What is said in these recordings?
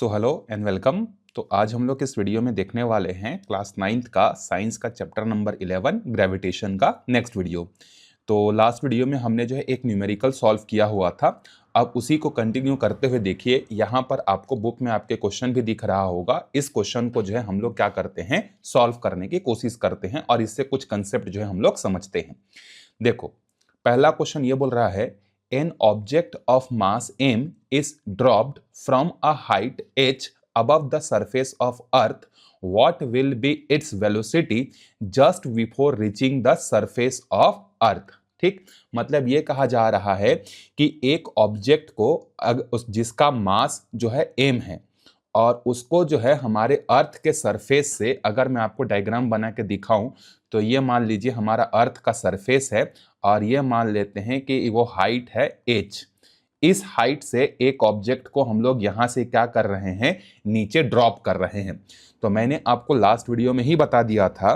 So hello and welcome. तो आज हम लोग इस वीडियो में देखने वाले हैं क्लास 9th का साइंस का चैप्टर नंबर 11 ग्रेविटेशन का नेक्स्ट वीडियो। तो लास्ट वीडियो में हमने जो है एक न्यूमेरिकल सॉल्व किया हुआ था। अब उसी को कंटिन्यू करते हुए देखिए, यहाँ पर आपको बुक में आपके क्वेश्चन भी दिख रहा होगा। इस क्वेश्चन को जो है हम लोग क्या करते हैं, सॉल्व करने की कोशिश करते हैं और इससे कुछ कंसेप्ट जो है हम लोग समझते हैं। देखो, पहला क्वेश्चन ये बोल रहा है an object of mass m is dropped from a height h above the surface of earth. What will be its velocity just before reaching the surface of earth? ठीक, मतलब ये कहा जा रहा है कि एक ऑब्जेक्ट को जिसका मास जो है m है और उसको जो है हमारे अर्थ के सरफेस से, अगर मैं आपको डायग्राम बना के दिखाऊं तो ये मान लीजिए हमारा अर्थ का सरफेस है और ये मान लेते हैं कि वो हाइट है h। इस हाइट से एक ऑब्जेक्ट को हम लोग यहाँ से क्या कर रहे हैं, नीचे ड्रॉप कर रहे हैं। तो मैंने आपको लास्ट वीडियो में ही बता दिया था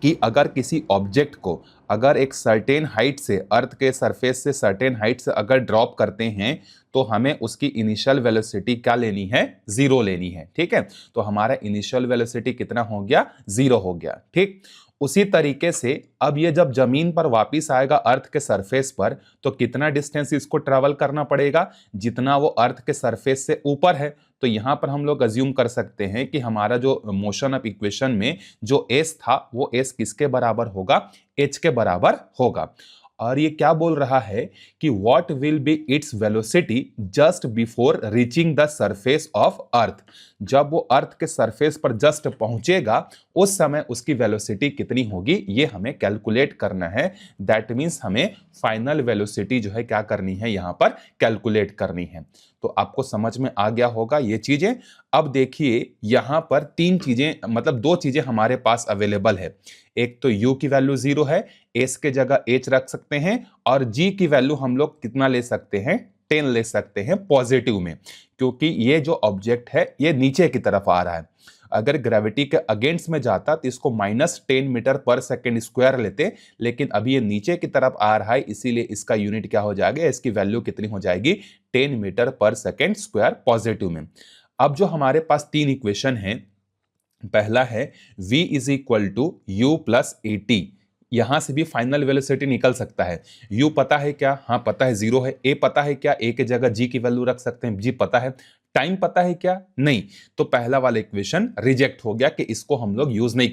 कि अगर किसी ऑब्जेक्ट को अगर एक सर्टेन हाइट से, अर्थ के सरफेस से सर्टेन हाइट से अगर ड्रॉप करते हैं तो हमें उसकी इनिशियल वेलोसिटी क्या लेनी है, जीरो लेनी है। ठीक है, तो हमारा इनिशियल वेलोसिटी कितना हो गया, जीरो हो गया। ठीक, उसी तरीके से अब ये जब जमीन पर वापस आएगा अर्थ के सरफेस पर, तो कितना डिस्टेंस इसको ट्रेवल करना पड़ेगा, जितना वो अर्थ के सरफेस से ऊपर है। तो यहां पर हम लोग अज्यूम कर सकते हैं कि हमारा जो मोशन ऑफ इक्वेशन में जो s था वो s किसके बराबर होगा, h के बराबर होगा। और ये क्या बोल रहा है कि what will be its velocity just before reaching the surface of earth. जब वो अर्थ के सरफेस पर जस्ट पहुंचेगा उस समय उसकी वेलोसिटी कितनी होगी, ये हमें कैलकुलेट करना है। दैट मीन्स हमें फाइनल वेलोसिटी जो है क्या करनी है, यहां पर कैलकुलेट करनी है। तो आपको समझ में आ गया होगा ये चीजें। अब देखिए यहां पर तीन चीजें, मतलब दो चीजें हमारे पास अवेलेबल है। एक तो u की वैल्यू 0 है, s के जगह h रख सकते हैं और g की वैल्यू हम लोग कितना ले सकते हैं, 10 ले सकते हैं पॉजिटिव में, क्योंकि ये जो ऑब्जेक्ट है ये नीचे की तरफ आ रहा है। अगर ग्रेविटी के अगेंस्ट में जाता तो इसको -10 मीटर पर सेकेंड स्क्वायर लेते, लेकिन अभी ये नीचे की तरफ आ रहा है, इसीलिए इसका यूनिट क्या हो जाएगा, इसकी वैल्यू कितनी हो जाएगी, 10 metre per second square positive में। अब जो हमारे पास तीन इक्वेशन है, पहला है v is equal to u plus a t. यहां से भी फाइनल वेलोसिटी निकल सकता है। u पता है क्या, हाँ पता है 0 है। a पता है क्या, a के जगह g की वैल्यू रख सकते हैं, g पता है। टाइम पता है क्या, नहीं। तो पहला वाला इक्वेशन रिजेक्ट हो गया कि इसको हम लोग यूज नहीं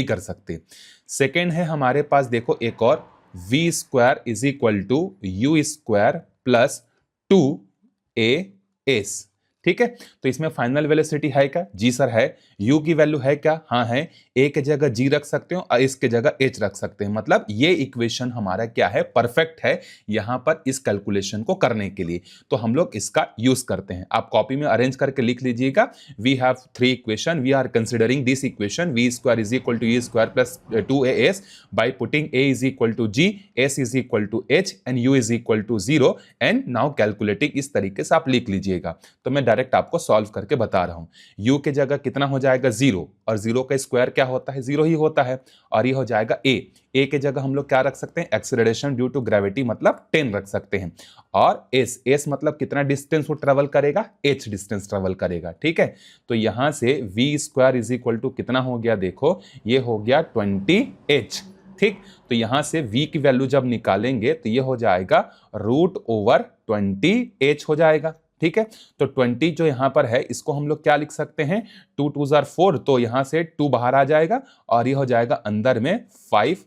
कर सकते। सेकेंड है हमारे पास, देखो एक और, v square is equal to u square plus 2as। ठीक है, तो इसमें फाइनल वेलोसिटी है क्या, जी सर है। u की वैल्यू है क्या, हाँ है। a के जगह g रख सकते हो और इसके जगह h रख सकते हैं। मतलब ये इक्वेशन हमारा क्या है, परफेक्ट है यहां पर इस कैलकुलेशन को करने के लिए। तो हम लोग इसका यूज करते हैं। आप कॉपी में अरेंज करके लिख लीजिएगा। We have 3 equation, we are considering this equation v square is equal to u square plus 2as by putting a is equal to g, s is equal to h and u is equal to 0 and now calculating. इस तरीके से आप लिख लीजिएगा। तो मैं direct आपको solve करके बता रहा हूं। u के जगह कितना हो जाएगा 0, और 0 का स्क्वायर क्या होता है, 0 ही होता है। और ये हो जाएगा a के जगह हम लोग क्या रख सकते हैं, एक्सीलरेशन ड्यू टू ग्रेविटी मतलब 10 रख सकते हैं। और s मतलब कितना डिस्टेंस वो ट्रेवल करेगा, h डिस्टेंस ट्रेवल करेगा। ठीक है, तो यहां से v square is equal to कितना हो गया, देखो ये हो गया 20h। ठीक, तो यहां से v की वैल्यू जब निकालेंगे तो ये हो जाएगा √20h हो जाएगा। ठीक है, तो 20 जो यहां पर है इसको हम लोग क्या लिख सकते हैं, 2 2 4, तो यहां से 2 बाहर आ जाएगा और ये हो जाएगा अंदर में 5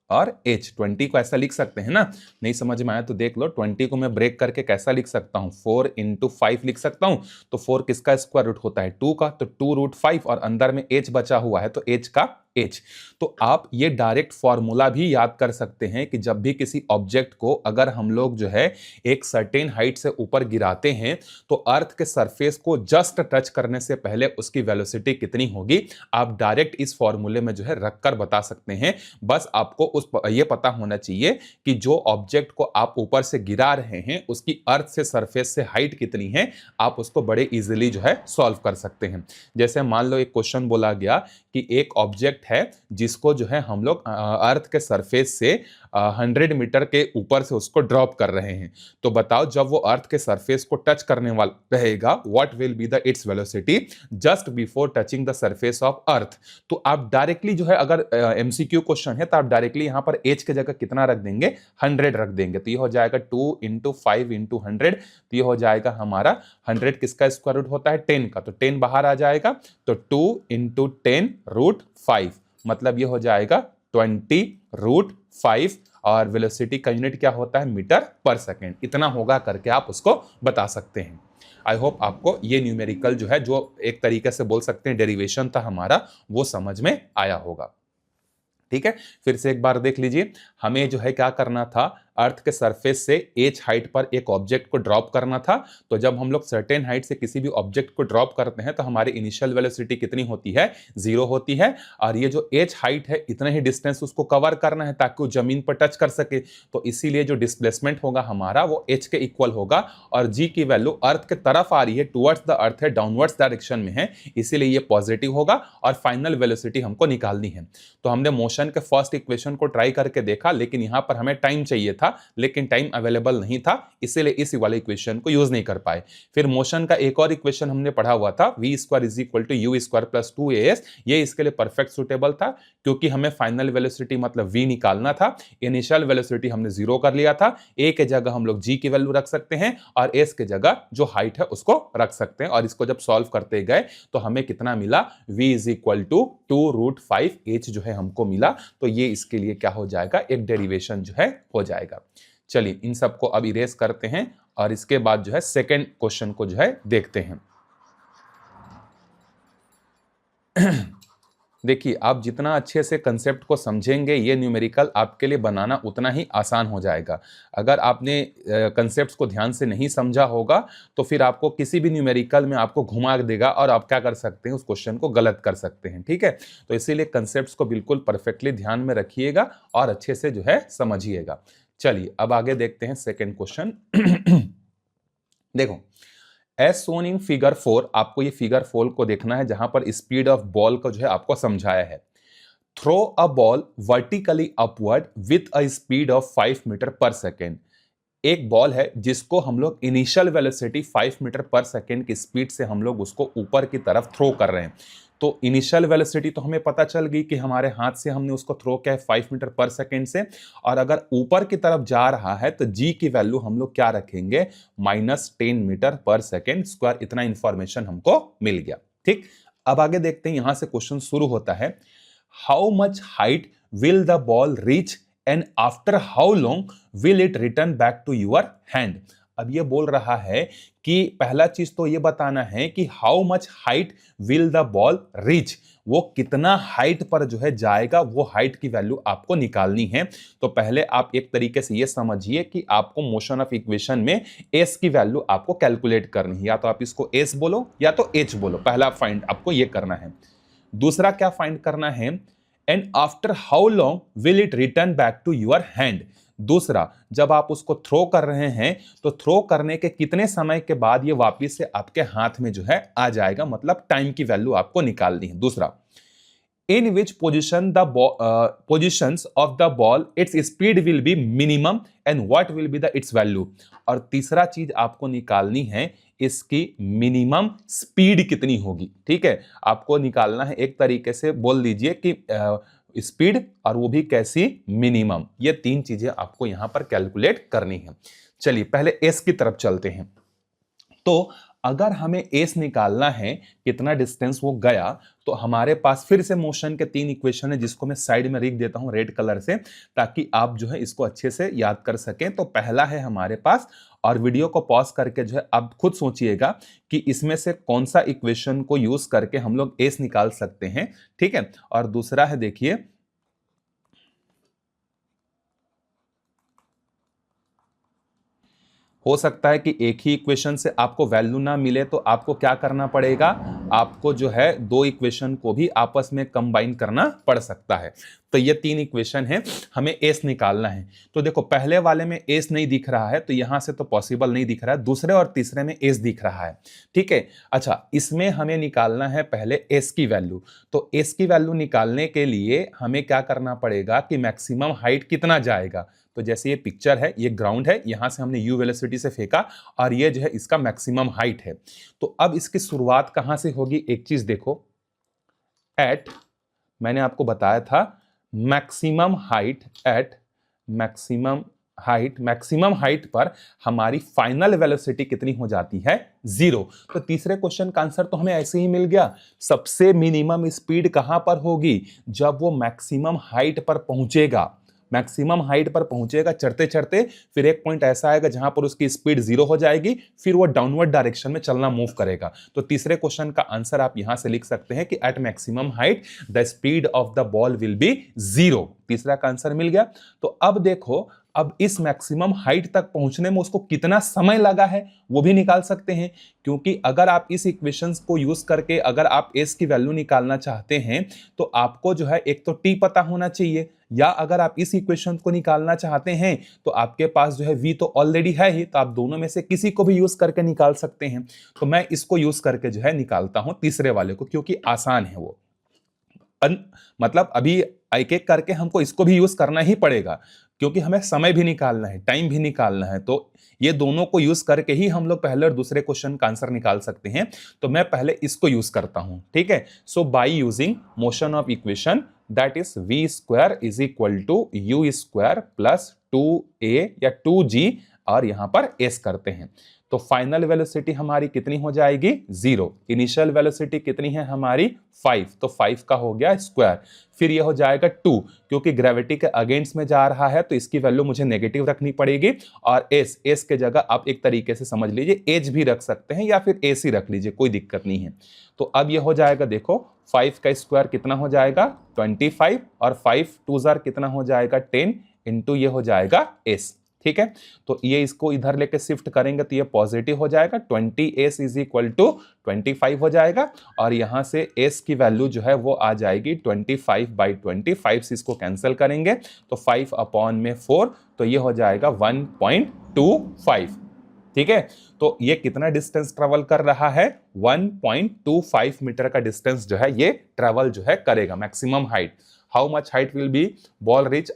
और h। 20 को ऐसा लिख सकते हैं ना, नहीं समझ में आया तो देख लो। 20 को मैं ब्रेक करके कैसा लिख सकता हूं, 4 × 5 लिख सकता हूं। तो 4 किसका स्क्वायर रूट होता है, 2 का, तो 2√5 और अंदर में h बचा हुआ है तो h का h। तो आप ये डायरेक्ट फॉर्मूला भी याद कर सकते हैं कि जब भी किसी ऑब्जेक्ट को अगर हम लोग जो है एक सर्टेन हाइट से ऊपर गिराते हैं तो अर्थ के सरफेस को जस्ट टच करने से पहले उसकी वेलोसिटी कितनी होगी, आप डायरेक्ट इस फॉर्मूले में जो है रखकर बता सकते हैं। बस आपको ये पता होना चाहिए कि जो ऑब्जेक्ट को आप ऊपर से गिरा रहे हैं उसकी अर्थ से सरफेस से हाइट कितनी है, आप उसको बड़े इजीली जो है सॉल्व कर सकते हैं। जैसे मान लो एक क्वेश्चन बोला गया कि एक ऑब्जेक्ट है जिसको जो है हम लोग अर्थ के सरफेस से 100 मीटर के ऊपर से उसको ड्रॉप कर रहे हैं। तो बताओ जब वो अर्थ के सरफेस को टच करने वाला रहेगा, what will be the its velocity just before touching the surface of earth. तो आप डायरेक्टली जो है, अगर एमसीक्यू क्वेश्चन है तो आप डायरेक्टली यहां पर एच के जगह कितना रख देंगे, 100 रख देंगे। तो ये हो जाएगा 2 × 5 × 100। तो ये हो जाएगा हमारा 100 किसका स्क्वायर रूट होता है, 10 का, तो 10 बाहर आ जाएगा। तो 2 × 10√5 मतलब ये हो जाएगा 20√5 और वेलोसिटी का यूनिट क्या होता है, मीटर पर सेकेंड। इतना होगा करके आप उसको बता सकते हैं। आई होप आपको ये न्यूमेरिकल जो है, जो एक तरीके से बोल सकते हैं डेरिवेशन था हमारा, वो समझ में आया होगा। ठीक है, फिर से एक बार देख लीजिए। हमें जो है क्या करना था, अर्थ के सरफेस से एच हाइट पर एक ऑब्जेक्ट को ड्रॉप करना था। तो जब हम लोग सर्टेन हाइट से किसी भी ऑब्जेक्ट को ड्रॉप करते हैं तो हमारी इनिशियल वेलोसिटी कितनी होती है, 0 होती है। और ये जो एच हाइट है, इतना ही डिस्टेंस उसको कवर करना है ताकि वो जमीन पर टच कर सके। तो इसीलिए जो डिस्प्लेसमेंट होगा हमारा वो एच के इक्वल होगा। और जी की वैल्यू अर्थ के तरफ आ रही है, टुवर्ड्स द अर्थ है, डाउनवर्ड्स डायरेक्शन में है, इसीलिए ये पॉजिटिव होगा। और फाइनल वेलोसिटी हमको निकालनी है। तो हमने मोशन के फर्स्ट इक्वेशन को ट्राई करके देखा, लेकिन यहां पर हमें टाइम चाहिए था, लेकिन टाइम अवेलेबल नहीं था, इसीलिए इस वाले इक्वेशन को यूज नहीं कर पाए। फिर मोशन का एक और इक्वेशन हमने पढ़ा हुआ था, v² = u² + 2as। ये इसके लिए परफेक्ट सुटेबल था, क्योंकि हमें फाइनल वेलोसिटी मतलब v निकालना था। इनिशियल वेलोसिटी हमने 0 कर लिया था। a के जगह हम लोग g की वैल्यू रख सकते हैं और s के जगह जो हाइट है उसको रख सकते हैं। और इसको जब सॉल्व करते गए तो हमें कितना मिला, v = 2√5h जो है हमको मिला। तो ये इसके लिए क्या हो जाएगा, एक डेरिवेशन जो है हो जाएगा। चलिए इन सबको अब इरेज करते हैं और इसके बाद जो है सेकंड क्वेश्चन को जो है देखते हैं। देखिए, आप जितना अच्छे से कंसेप्ट को समझेंगे, ये न्यूमेरिकल आपके लिए बनाना उतना ही आसान हो जाएगा। अगर आपने कंसेप्ट्स को ध्यान से नहीं समझा होगा तो फिर आपको किसी भी न्यूमेरिकल में आपको घुमा देगा और आप क्या कर सकते हैं, उस क्वेश्चन को गलत कर सकते हैं। ठीक है, तो इसीलिए कंसेप्ट्स को बिल्कुल परफेक्टली ध्यान में रखिएगा और अच्छे से जो है समझिएगा। चलिए अब आगे देखते हैं सेकेंड क्वेश्चन। देखो, एज सोन इन फिगर 4, आपको ये फिगर 4 को देखना है, जहां पर स्पीड ऑफ बॉल को जो है आपको समझाया है। Throw a ball vertically upward with a speed of 5 metre per second. एक बॉल है जिसको हम लोग initial velocity 5 metre per second की स्पीड से हम लोग उसको ऊपर की तरफ थ्रो कर रहे हैं। तो इनिशियल वेलोसिटी तो हमें पता चल गई कि हमारे हाथ से हमने उसको थ्रो किया है 5 मीटर पर सेकेंड से। और अगर ऊपर की तरफ जा रहा है तो जी की वैल्यू हम लोग क्या रखेंगे, -10 मीटर पर सेकेंड स्क्वायर। इतना इंफॉर्मेशन हमको मिल गया। ठीक, अब आगे देखते हैं, यहां से क्वेश्चन शुरू होता है। How much height will the ball reach and after how long will it return back to your hand. अब ये बोल रहा है कि पहला चीज तो ये बताना है कि how much height will the ball reach, वो कितना हाइट पर जो है जाएगा, वो हाइट की वैल्यू आपको निकालनी है। तो पहले आप एक तरीके से ये समझिए कि आपको मोशन ऑफ इक्वेशन में एस की वैल्यू आपको कैलकुलेट करनी है। या तो आप इसको एस बोलो या तो एच बोलो, पहला फाइंड आपको ये करना है। दूसरा क्या फाइंड करना है, and after how long will it return back to your hand. दूसरा, जब आप उसको थ्रो कर रहे हैं तो थ्रो करने के कितने समय के बाद ये वापस से आपके हाथ में जो है आ जाएगा, मतलब टाइम की वैल्यू आपको निकालनी है। दूसरा, in which position the positions of the ball its speed will be minimum and what will be the its value। और तीसरा चीज आपको निकालनी है, इसकी मिनिमम स्पीड कितनी होगी। ठीक है, आपको निकालना है, एक तरीके से बोल दीजिए कि स्पीड, और वो भी कैसी, मिनिमम। ये तीन चीजें आपको यहां पर कैलकुलेट करनी है। चलिए पहले एस की तरफ चलते हैं। तो अगर हमें एस निकालना है कितना डिस्टेंस वो गया, तो हमारे पास फिर से मोशन के 3 इक्वेशन है, जिसको मैं साइड में लिख देता हूं रेड कलर से, ताकि आप जो है इसको अच्छे से याद कर सकें। तो पहला है हमारे पास, और वीडियो को पॉज करके जो है आप खुद सोचिएगा कि इसमें से कौन सा इक्वेशन को यूज करके हम लोग एस निकाल सकते हैं। ठीक है, और दूसरा है, देखिए हो सकता है कि एक ही इक्वेशन से आपको वैल्यू ना मिले, तो आपको क्या करना पड़ेगा, आपको जो है दो इक्वेशन को भी आपस में कंबाइन करना पड़ सकता है। तो ये तीन इक्वेशन है, हमें एस निकालना है। तो देखो पहले वाले में एस नहीं दिख रहा है, तो यहां से तो पॉसिबल नहीं दिख रहा है, दूसरे और तीसरे में एस दिख रहा है। ठीक है, अच्छा इसमें हमें निकालना है पहले एस की वैल्यू। तो एस की वैल्यू निकालने के लिए हमें क्या करना पड़ेगा कि मैक्सिमम हाइट कितना जाएगा। तो जैसे ये पिक्चर है, ये ग्राउंड है, यहां से हमने यू वेलोसिटी से फेंका और ये जो है इसका मैक्सिमम हाइट है। तो अब इसकी शुरुआत कहां से होगी, एक चीज देखो, एट, मैंने आपको बताया था maximum height, at maximum height पर हमारी फाइनल वेलोसिटी कितनी हो जाती है, 0। तो तीसरे क्वेश्चन का आंसर तो हमें ऐसे ही मिल गया। सबसे मिनिमम स्पीड कहां पर होगी, जब वो मैक्सिमम हाइट पर पहुंचेगा। मैक्सिमम हाइट पर पहुंचेगा चढ़ते चढ़ते, फिर एक पॉइंट ऐसा आएगा जहां पर उसकी स्पीड 0 हो जाएगी, फिर वो डाउनवर्ड डायरेक्शन में चलना मूव करेगा। तो तीसरे क्वेश्चन का आंसर आप यहां से लिख सकते हैं कि at maximum height the speed of the ball will be 0। तीसरा का आंसर मिल गया। तो अब देखो, अब इस मैक्सिमम हाइट तक पहुंचने में उसको कितना समय लगा है वो भी निकाल सकते हैं, क्योंकि अगर आप इस इक्वेशंस को यूज करके अगर आप एस की वैल्यू निकालना चाहते हैं तो आपको जो है एक तो टी पता होना चाहिए, या अगर आप इस इक्वेशन को निकालना चाहते हैं तो आपके पास जो है वी तो ऑलरेडी है ही, तो आप दोनों में से किसी को भी यूज करके निकाल सकते हैं। तो मैं इसको यूज करके जो है निकालता हूं तीसरे वाले को, क्योंकि आसान है वो। मतलब अभी एक एक करके हमको इसको भी यूज करना ही पड़ेगा, क्योंकि हमें समय भी निकालना है, टाइम भी निकालना है। तो ये दोनों को यूज करके ही हम लोग पहले और दूसरे क्वेश्चन का आंसर निकाल सकते हैं। तो मैं पहले इसको यूज करता हूं, ठीक है। So by using motion of equation, that is v square is equal to u square plus 2a या 2g, और यहां पर s करते हैं। तो फाइनल वेलोसिटी हमारी कितनी हो जाएगी, 0। इनिशियल वेलोसिटी कितनी है हमारी, 5, तो 5 का हो गया स्क्वायर। फिर ये हो जाएगा 2, क्योंकि ग्रेविटी के अगेंस्ट में जा रहा है तो इसकी वैल्यू मुझे नेगेटिव रखनी पड़ेगी। और s के जगह आप एक तरीके से समझ लीजिए एज भी रख सकते हैं, या फिर एस ही रख लीजिए, कोई दिक्कत नहीं है। तो अब ये हो जाएगा, देखो 5 का स्क्वायर कितना हो जाएगा, 25, और 5 2 जार कितना हो जाएगा, 10, इंटू ये हो जाएगा s। ठीक है, तो ये इसको इधर लेके शिफ्ट करेंगे तो ये पॉजिटिव हो जाएगा, 20s इज इक्वल टू 25 हो जाएगा। और यहां से s की वैल्यू जो है वो आ जाएगी 25/25 से इसको कैंसिल करेंगे तो 5/4, तो ये हो जाएगा 1.25। ठीक है, तो ये कितना डिस्टेंस ट्रेवल कर रहा है, 1.25 मीटर का डिस्टेंस जो है ये ट्रेवल जो है करेगा। Maximum height, how much height will be ball reach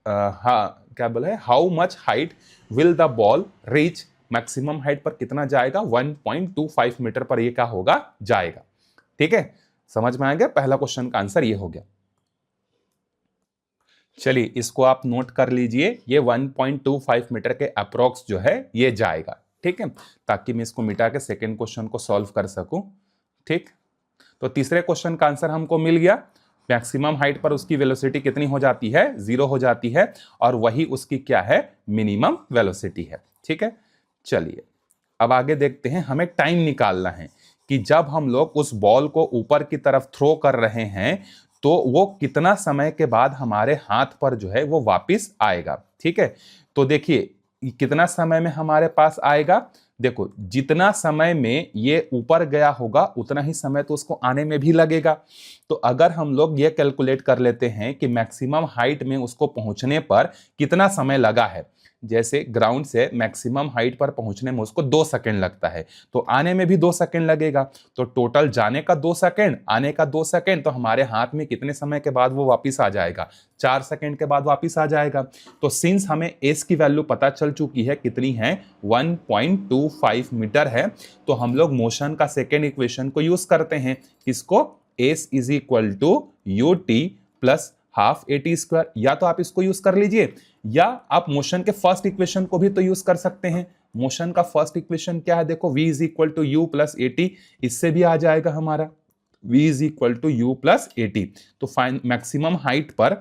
हाँ क्या बोला है, how much height will the ball reach, maximum height पर कितना जाएगा, 1.25 मीटर पर ये क्या होगा, जाएगा। ठीक है, समझ में आ गया, पहला क्वेश्चन का आंसर ये हो गया। चलिए इसको आप नोट कर लीजिए, ये 1.25 मीटर के अप्रोक्स जो है ये जाएगा। ठीक है, ताकि मैं इसको मिटा के सेकेंड क्वेश्चन को सॉल्व कर सकूं। ठीक, तो तीसरे क्वेश्चन का आंसर हमको मिल गया। मैक्सिमम हाइट पर उसकी वेलोसिटी कितनी हो जाती है, 0 हो जाती है, और वही उसकी क्या है, मिनिमम वेलोसिटी है। ठीक है, चलिए अब आगे देखते हैं। हमें टाइम निकालना है कि जब हम लोग उस बॉल को ऊपर की तरफ थ्रो कर रहे हैं तो वो कितना समय के बाद हमारे हाथ पर जो है वो वापस आएगा। ठीक है, तो देखिए कितना समय में हमारे पास आएगा, देखो जितना समय में ये ऊपर गया होगा उतना ही समय तो उसको आने में भी लगेगा। तो अगर हम लोग ये कैलकुलेट कर लेते हैं कि मैक्सिमम हाइट में उसको पहुंचने पर कितना समय लगा है, जैसे ग्राउंड से मैक्सिमम हाइट पर पहुंचने में उसको 2 सेकंड लगता है, तो आने में भी 2 सेकंड लगेगा। तो टोटल जाने का 2 सेकंड, आने का 2 सेकंड, तो हमारे हाथ में कितने समय के बाद वो वापस आ जाएगा, 4 सेकंड के बाद वापस आ जाएगा। तो सिंस हमें एस की वैल्यू पता चल चुकी है कितनी है, 1.25 मीटर है, तो हम लोग मोशन का सेकेंड इक्वेशन को यूज करते हैं, किसको, s is equal to u t plus half a t square. या तो आप इसको यूज कर लीजिए, या आप मोशन के फर्स्ट इक्वेशन को भी तो यूज कर सकते हैं। मोशन का फर्स्ट इक्वेशन क्या है, देखो v is equal to u plus a t, इससे भी आ जाएगा हमारा v is equal to u plus a t. तो मैक्सिमम हाइट पर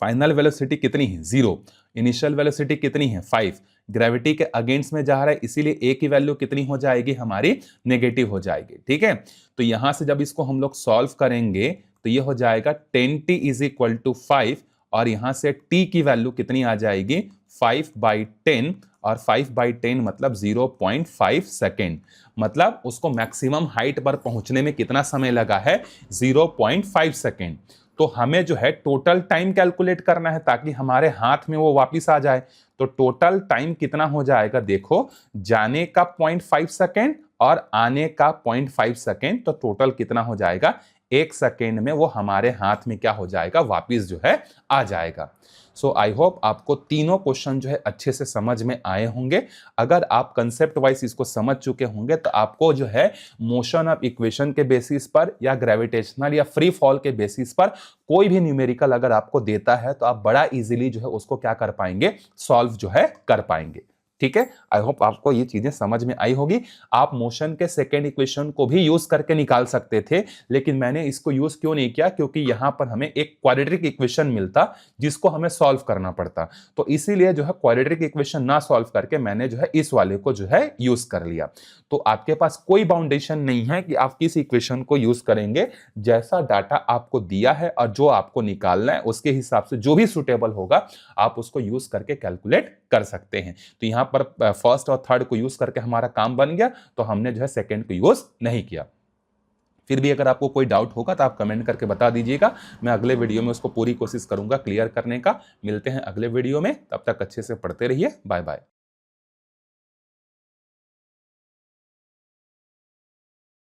फाइनल वेलोसिटी कितनी है, 0, इनिशियल वेलोसिटी कितनी है, 5, ग्रेविटी के अगेंस्ट में जा रहा है, इसीलिए ए की वैल्यू कितनी हो जाएगी हमारी, नेगेटिव हो जाएगी। ठीक है, तो यहां से जब इसको हम लोग सॉल्व करेंगे तो ये हो जाएगा 10t इज इक्वल टू 5, और यहां से t की वैल्यू कितनी आ जाएगी, 5/10, और 5/10 मतलब 0.5 सेकेंड, मतलब उसको मैक्सिमम हाइट पर पहुंचने में कितना समय लगा है, 0.5 सेकेंड। तो हमें जो है टोटल टाइम कैलकुलेट करना है ताकि हमारे हाथ में वो वापस आ जाए। तो टोटल टाइम कितना हो जाएगा, देखो जाने का 0.5 सेकेंड और आने का 0.5 सेकेंड, तो टोटल कितना हो जाएगा, 1 सेकेंड में वो हमारे हाथ में क्या हो जाएगा, वापिस जो है आ जाएगा। सो आई होप आपको तीनों क्वेश्चन जो है अच्छे से समझ में आए होंगे। अगर आप कंसेप्ट वाइज इसको समझ चुके होंगे तो आपको जो है मोशन ऑफ इक्वेशन के बेसिस पर या ग्रेविटेशनल या फ्री फॉल के बेसिस पर कोई भी न्यूमेरिकल अगर आपको देता है तो आप बड़ा इजीली जो है उसको क्या कर पाएंगे, सॉल्व जो है कर पाएंगे। ठीक है, आई होप आपको ये चीजें समझ में आई होगी। आप मोशन के सेकेंड इक्वेशन को भी यूज करके निकाल सकते थे, लेकिन मैंने इसको यूज क्यों नहीं किया, क्योंकि यहां पर हमें एक क्वाड्रेटिक इक्वेशन मिलता जिसको हमें सॉल्व करना पड़ता। तो इसीलिए जो है क्वाड्रेटिक इक्वेशन ना सॉल्व करके मैंने जो है इस वाले को जो है यूज कर लिया। तो आपके पास कोई बाउंडेशन नहीं है कि आप किस इक्वेशन को यूज करेंगे, जैसा डाटा आपको दिया है और जो आपको निकालना है उसके हिसाब से जो भी सुटेबल होगा आप उसको यूज करके कैलकुलेट कर सकते हैं। तो यहां पर फर्स्ट और थर्ड को यूज करके हमारा काम बन गया, तो हमने जो है सेकंड को यूज नहीं किया। फिर भी अगर आपको कोई डाउट होगा तो आप कमेंट करके बता दीजिएगा, मैं अगले वीडियो में उसको पूरी कोशिश करूंगा क्लियर करने का। मिलते हैं अगले वीडियो में, तब तक अच्छे से पढ़ते रहिए, बाय बाय।